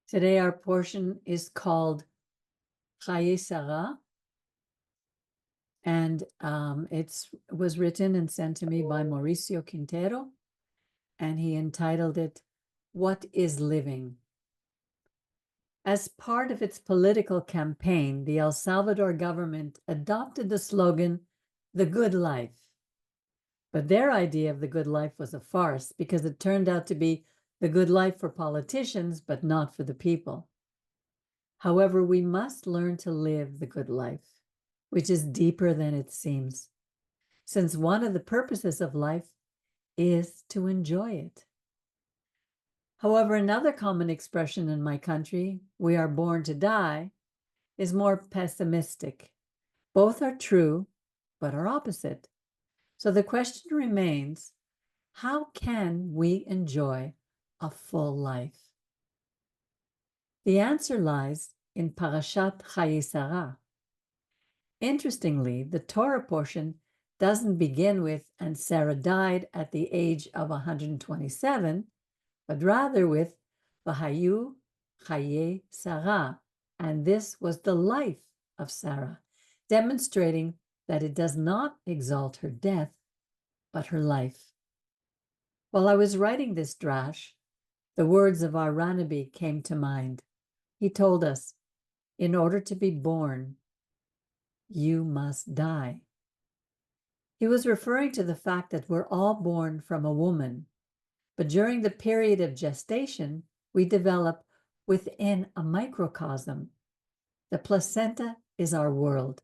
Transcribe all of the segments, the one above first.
Today our portion is called Chayei Sarah, and it was written and sent to me by Mauricio Quintero, and he entitled it, "What is Living?" As part of its political campaign, the El Salvador government adopted the slogan, "The Good Life." But their idea of the good life was a farce because it turned out to be the good life for politicians, but not for the people. However, we must learn to live the good life, which is deeper than it seems, since one of the purposes of life is to enjoy it. However, another common expression in my country, "we are born to die," is more pessimistic. Both are true, but are opposite. So the question remains, how can we enjoy a full life? The answer lies in Parashat Chayei Sarah. Interestingly, the Torah portion doesn't begin with, "and Sarah died at the age of 127, but rather with, "V'hayu Chayei Sarah," and this was the life of Sarah, demonstrating that it does not exalt her death, but her life. While I was writing this drash, the words of our Rabbi came to mind. He told us, in order to be born, you must die. He was referring to the fact that we're all born from a woman, but during the period of gestation, we develop within a microcosm. The placenta is our world,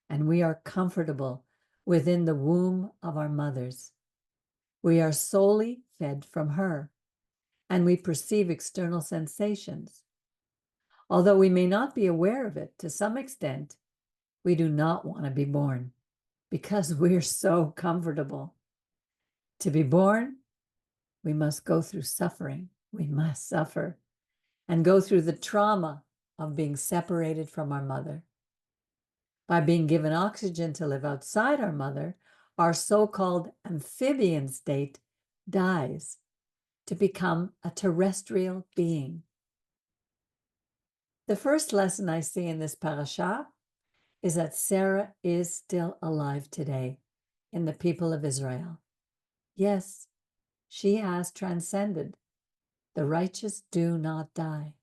and we are comfortable within the womb of our mothers. We are solely fed from her, and we perceive external sensations. Although we may not be aware of it to some extent, we do not want to be born because we're so comfortable. To be born, we must go through suffering. We must suffer and go through the trauma of being separated from our mother. By being given oxygen to live outside our mother, our so-called amphibian state dies to become a terrestrial being. The first lesson I see in this parasha is that Sarah is still alive today in the people of Israel. Yes, she has transcended. The righteous do not die.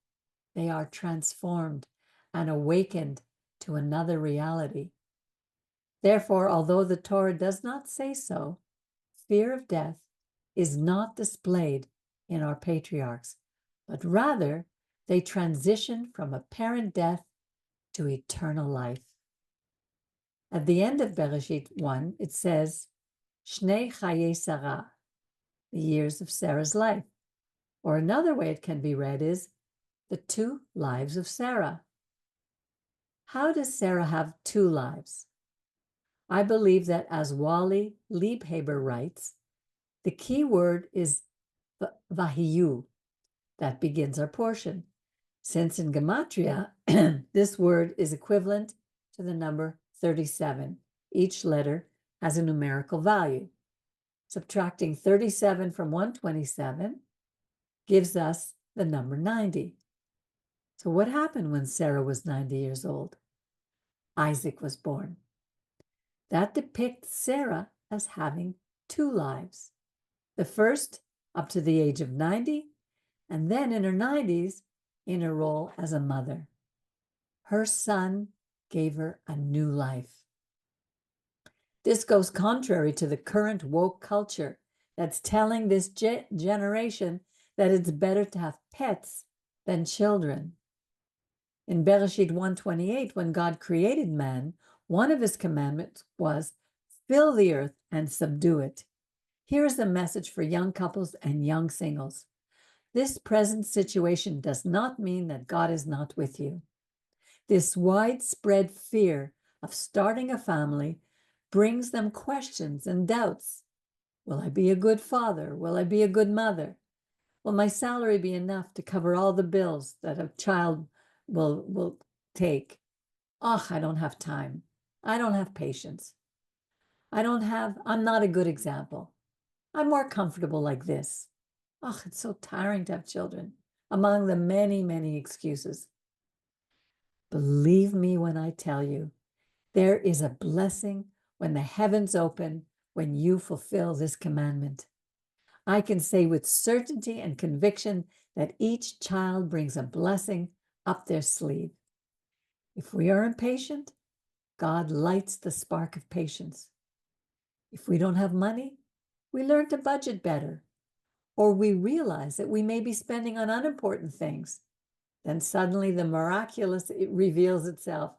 They are transformed and awakened to another reality. Therefore, although the Torah does not say so, fear of death is not displayed in our patriarchs, but rather they transition from apparent death to eternal life. At the end of Bereshit 1, it says, Shnei Chayei Sarah, the years of Sarah's life. Or another way it can be read is, the two lives of Sarah. How does Sarah have two lives? I believe that, as Wally Liebhaber writes, the key word is vahiyu. That begins our portion, since in Gematria, this word is equivalent to the number 37. Each letter has a numerical value. Subtracting 37 from 127 gives us the number 90. So what happened when Sarah was 90 years old? Isaac was born. That depicts Sarah as having two lives. The first up to the age of 90, and then in her 90s in her role as a mother. Her son gave her a new life. This goes contrary to the current woke culture that's telling this generation that it's better to have pets than children. In Bereshit 1:28, when God created man, one of his commandments was, fill the earth and subdue it. Here is a message for young couples and young singles. This present situation does not mean that God is not with you. This widespread fear of starting a family brings them questions and doubts. Will I be a good father? Will I be a good mother? Will my salary be enough to cover all the bills that a child will take? Oh, I don't have time. I don't have patience. I'm not a good example. I'm more comfortable like this. Oh, it's so tiring to have children. among the many, many excuses. Believe me when I tell you, there is a blessing when the heavens open when you fulfill this commandment. I can say with certainty and conviction that each child brings a blessing up their sleeve. If we are impatient, God lights the spark of patience. If we don't have money, we learn to budget better, or we realize that we may be spending on unimportant things. Then suddenly the miraculous reveals itself.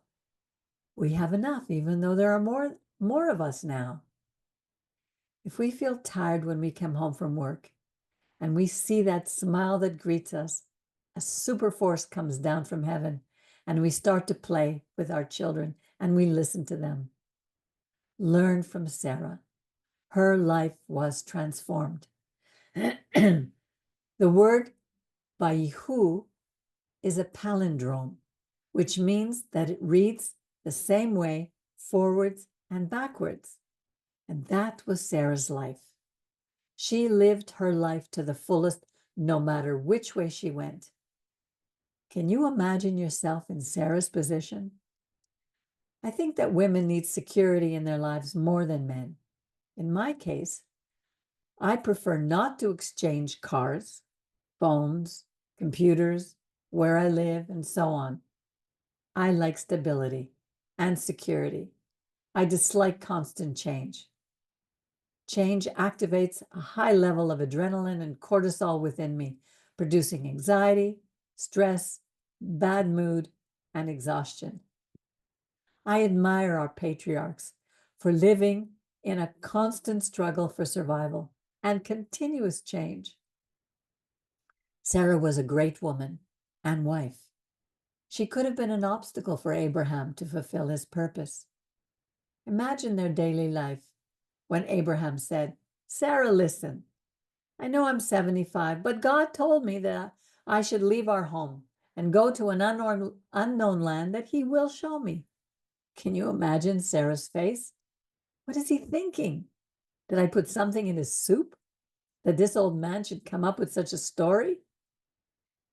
We have enough, even though there are more of us now. If we feel tired when we come home from work and we see that smile that greets us, a super force comes down from heaven and we start to play with our children and we listen to them. Learn from Sarah. Her life was transformed. The word Vayihu is a palindrome, which means that it reads the same way forwards and backwards. And that was Sarah's life. She lived her life to the fullest, no matter which way she went. Can you imagine yourself in Sarah's position? I think that women need security in their lives more than men. In my case, I prefer not to exchange cars, phones, computers, where I live, and so on. I like stability and security. I dislike constant change. Change activates a high level of adrenaline and cortisol within me, producing anxiety, stress, bad mood, and exhaustion. I admire our patriarchs for living in a constant struggle for survival and continuous change. Sarah was a great woman and wife. She could have been an obstacle for Abraham to fulfill his purpose. Imagine their daily life when Abraham said, Sarah, listen, I know I'm 75, but God told me that I should leave our home and go to an unknown land that he will show me. Can you imagine Sarah's face? What is he thinking? Did I put something in his soup? That this old man should come up with such a story?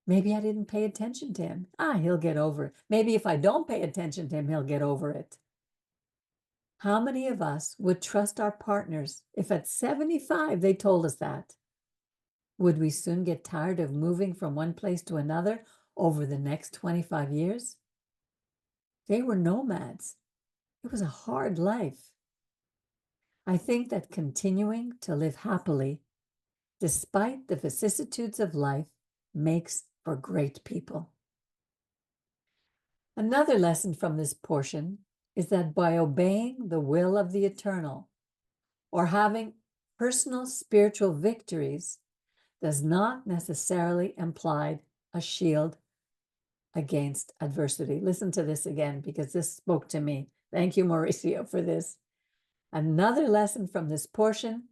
Maybe I didn't pay attention to him. He'll get over it. Maybe if I don't pay attention to him, he'll get over it. How many of us would trust our partners if at 75 they told us that? Would we soon get tired of moving from one place to another over the next 25 years? They were nomads. It was a hard life. I think that continuing to live happily, despite the vicissitudes of life, makes for great people. Another lesson from this portion is that by obeying the will of the Eternal, or having personal spiritual victories, does not necessarily imply a shield against adversity. Listen to this again, because this spoke to me. Thank you, Mauricio, for this. Another lesson from this portion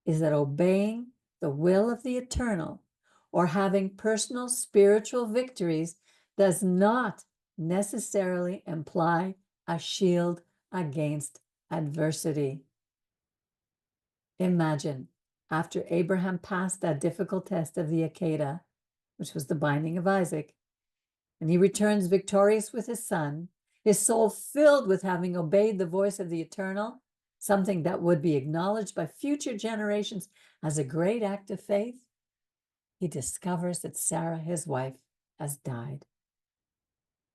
is that obeying the will of the Eternal or having personal spiritual victories does not necessarily imply a shield against adversity. Imagine, after Abraham passed that difficult test of the Akedah, which was the binding of Isaac, and he returns victorious with his son, his soul filled with having obeyed the voice of the Eternal, something that would be acknowledged by future generations as a great act of faith, he discovers that Sarah, his wife, has died.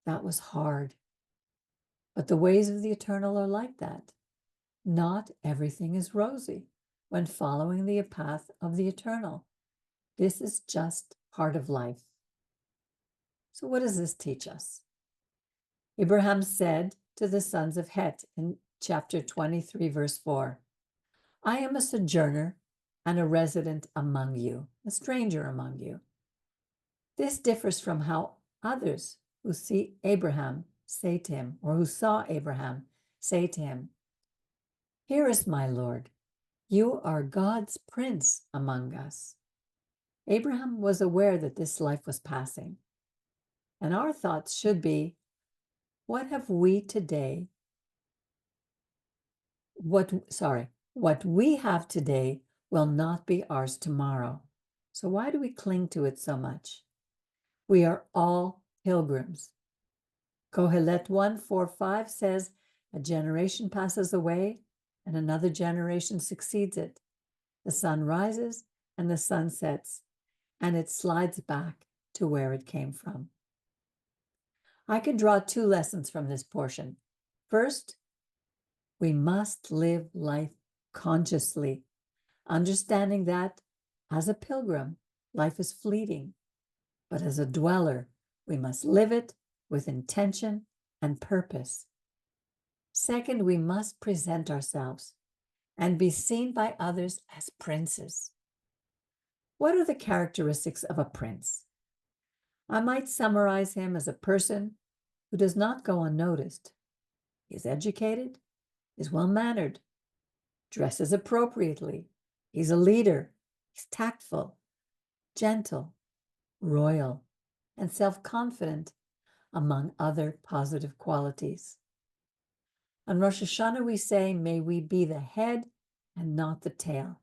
That was hard. But the ways of the Eternal are like that. Not everything is rosy when following the path of the Eternal. This is just part of life. So what does this teach us? Abraham said to the sons of Het in chapter 23, verse 4, I am a sojourner and a resident among you, a stranger among you. This differs from how others who see Abraham say to him, or who saw Abraham say to him, Here is my Lord, you are God's prince among us. Abraham was aware that this life was passing. And our thoughts should be, what have we today? What we have today will not be ours tomorrow. So why do we cling to it so much? We are all pilgrims. Kohelet 1:4-5 says, a generation passes away and another generation succeeds it. The sun rises and the sun sets, and it slides back to where it came from. I can draw two lessons from this portion. First, we must live life consciously, understanding that as a pilgrim, life is fleeting, but as a dweller, we must live it with intention and purpose. Second, we must present ourselves and be seen by others as princes. What are the characteristics of a prince? I might summarize him as a person who does not go unnoticed. He is educated, is well-mannered, dresses appropriately, he's a leader, he's tactful, gentle, royal, and self-confident, among other positive qualities. On Rosh Hashanah, we say, may we be the head and not the tail.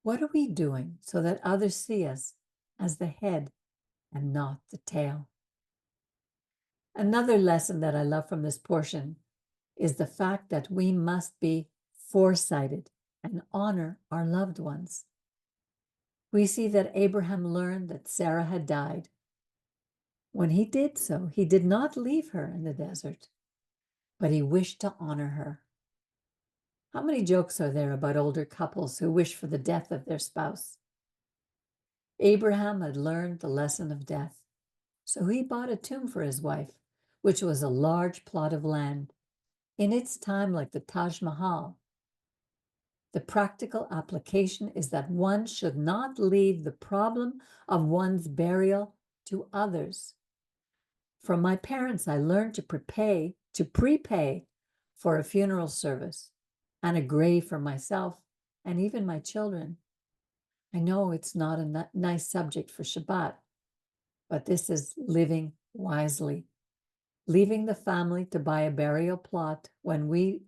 What are we doing so that others see us as the head and not the tail? Another lesson that I love from this portion is the fact that we must be foresighted and honor our loved ones. We see that Abraham learned that Sarah had died. When he did so, he did not leave her in the desert, but he wished to honor her. How many jokes are there about older couples who wish for the death of their spouse? Abraham had learned the lesson of death, so he bought a tomb for his wife, which was a large plot of land, in its time like the Taj Mahal. The practical application is that one should not leave the problem of one's burial to others. From my parents, I learned to prepay for a funeral service and a grave for myself and even my children. I know it's not a nice subject for Shabbat, but this is living wisely. Leaving the family to buy a burial plot when we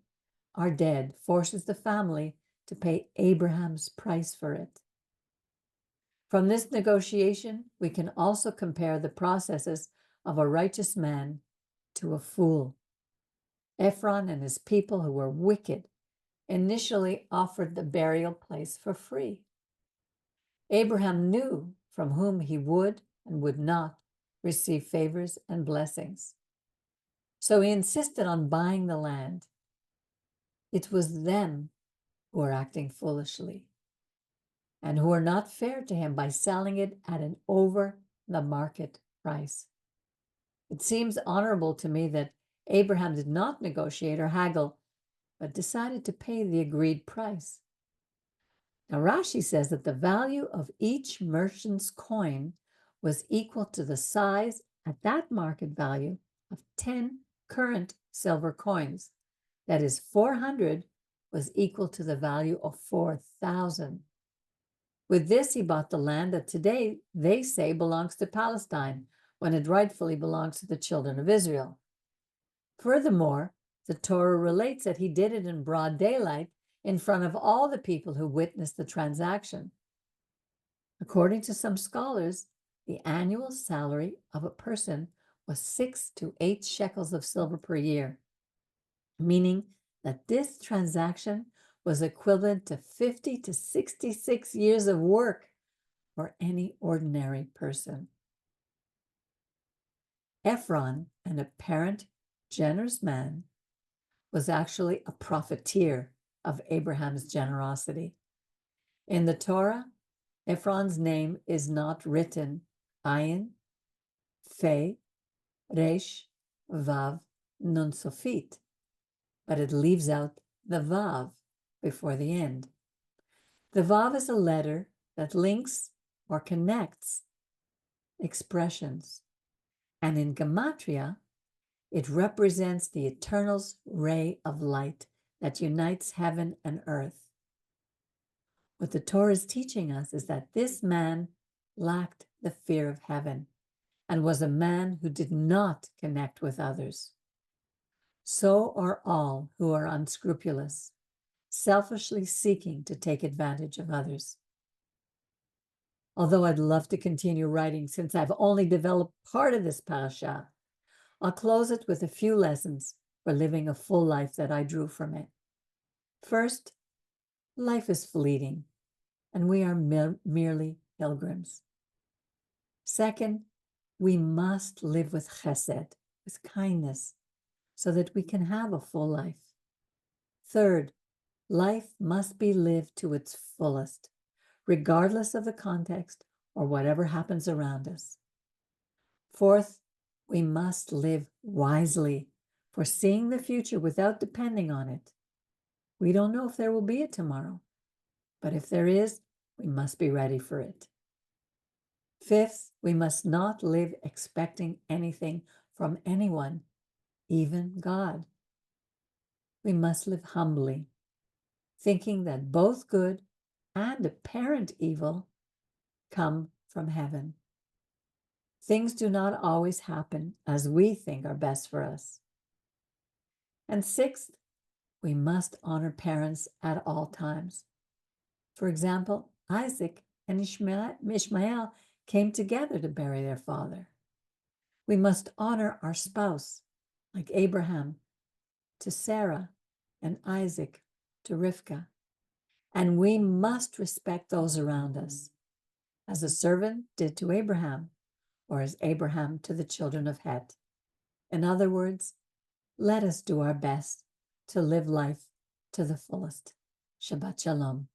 are dead forces the family to pay Abraham's price for it. From this negotiation, we can also compare the processes of a righteous man to a fool. Ephron and his people, who were wicked, initially offered the burial place for free. Abraham knew from whom he would and would not receive favors and blessings. So he insisted on buying the land. It was them who were acting foolishly and who were not fair to him by selling it at an over the market price. It seems honorable to me that Abraham did not negotiate or haggle, but decided to pay the agreed price. Now, Rashi says that the value of each merchant's coin was equal to the size at that market value of 10 current silver coins. That is, 400 was equal to the value of 4,000. With this, he bought the land that today they say belongs to Palestine, when it rightfully belongs to the children of Israel. Furthermore, the Torah relates that he did it in broad daylight in front of all the people who witnessed the transaction. According to some scholars, the annual salary of a person was 6 to 8 shekels of silver per year, meaning that this transaction was equivalent to 50 to 66 years of work for any ordinary person. Ephron, an apparent generous man, was actually a profiteer of Abraham's generosity. In the Torah, Ephron's name is not written Ayin, Fe, Resh, Vav, Nun Sofit, but it leaves out the Vav before the end. The Vav is a letter that links or connects expressions, and in Gematria, it represents the Eternal's ray of light that unites heaven and earth. What the Torah is teaching us is that this man lacked the fear of heaven and was a man who did not connect with others. So are all who are unscrupulous, selfishly seeking to take advantage of others. Although I'd love to continue writing since I've only developed part of this parasha, I'll close it with a few lessons for living a full life that I drew from it. First, life is fleeting, and we are merely pilgrims. Second, we must live with chesed, with kindness, so that we can have a full life. Third, life must be lived to its fullest, regardless of the context or whatever happens around us. Fourth, we must live wisely, foreseeing the future without depending on it. We don't know if there will be a tomorrow, but if there is, we must be ready for it. Fifth, we must not live expecting anything from anyone, even God. We must live humbly, thinking that both good and apparent evil come from heaven. Things do not always happen as we think are best for us. And sixth, we must honor parents at all times. For example, Isaac and Ishmael came together to bury their father. We must honor our spouse, like Abraham to Sarah and Isaac to Rivka. And we must respect those around us, as a servant did to Abraham, or as Abraham to the children of Het. In other words, let us do our best to live life to the fullest. Shabbat Shalom.